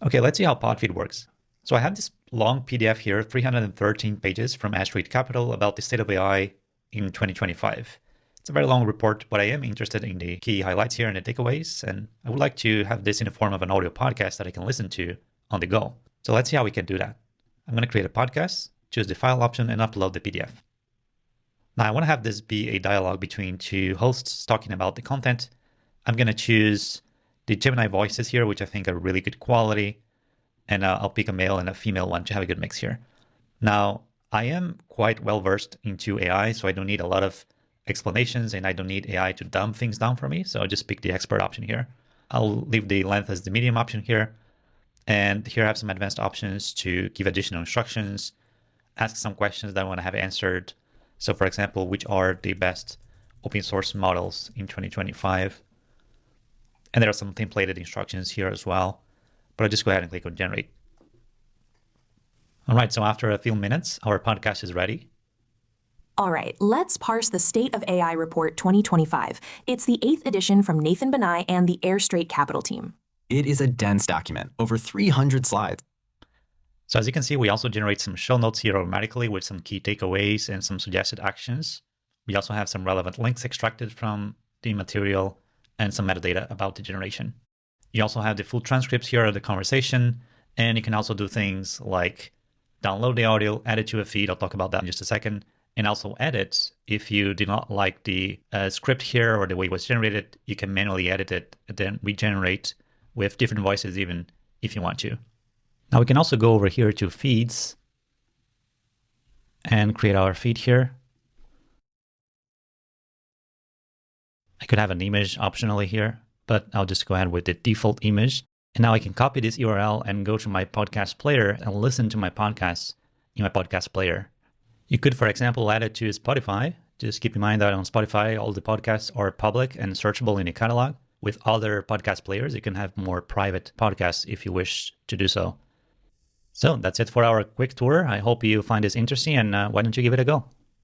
Okay, let's see how Podfeed works. So I have this long PDF here, 313 pages from Ashtrade Capital about the state of AI in 2025. It's a very long report, but I am interested in the key highlights here and the takeaways, and I would like to have this in the form of an audio podcast that I can listen to on the go. So let's see how we can do that. I'm going to create a podcast, choose the file option, and upload the PDF. Now I want to have this be a dialogue between two hosts talking about the content. I'm going to choose the Gemini voices here, which I think are really good quality. And I'll pick a male and a female one to have a good mix here. Now, I am quite well versed into AI, so I don't need a lot of explanations and I don't need AI to dumb things down for me. So I'll just pick the expert option here. I'll leave the length as the medium option here. And here I have some advanced options to give additional instructions, ask some questions that I want to have answered. So for example, which are the best open source models in 2025? And there are some templated instructions here as well, but I'll just go ahead and click on generate. All right, so after a few minutes, our podcast is ready. All right, let's parse the State of AI Report 2025. It's the 8th edition from Nathan Benai and the Ashtrade Capital team. It is a dense document, over 300 slides. So as you can see, we also generate some show notes here automatically with some key takeaways and some suggested actions. We also have some relevant links extracted from the material and some metadata about the generation. You also have the full transcripts here of the conversation, and you can also do things like download the audio, add it to a feed. I'll talk about that in just a second. And also edit. If you did not like the script here or the way it was generated, you can manually edit it and then regenerate with different voices even if you want to. Now we can also go over here to feeds and create our feed here. I could have an image optionally here, but I'll just go ahead with the default image. And now I can copy this URL and go to my podcast player and listen to my podcasts in my podcast player. You could, for example, add it to Spotify. Just keep in mind that on Spotify, all the podcasts are public and searchable in a catalog. With other podcast players, you can have more private podcasts if you wish to do so. So that's it for our quick tour. I hope you find this interesting, and why don't you give it a go?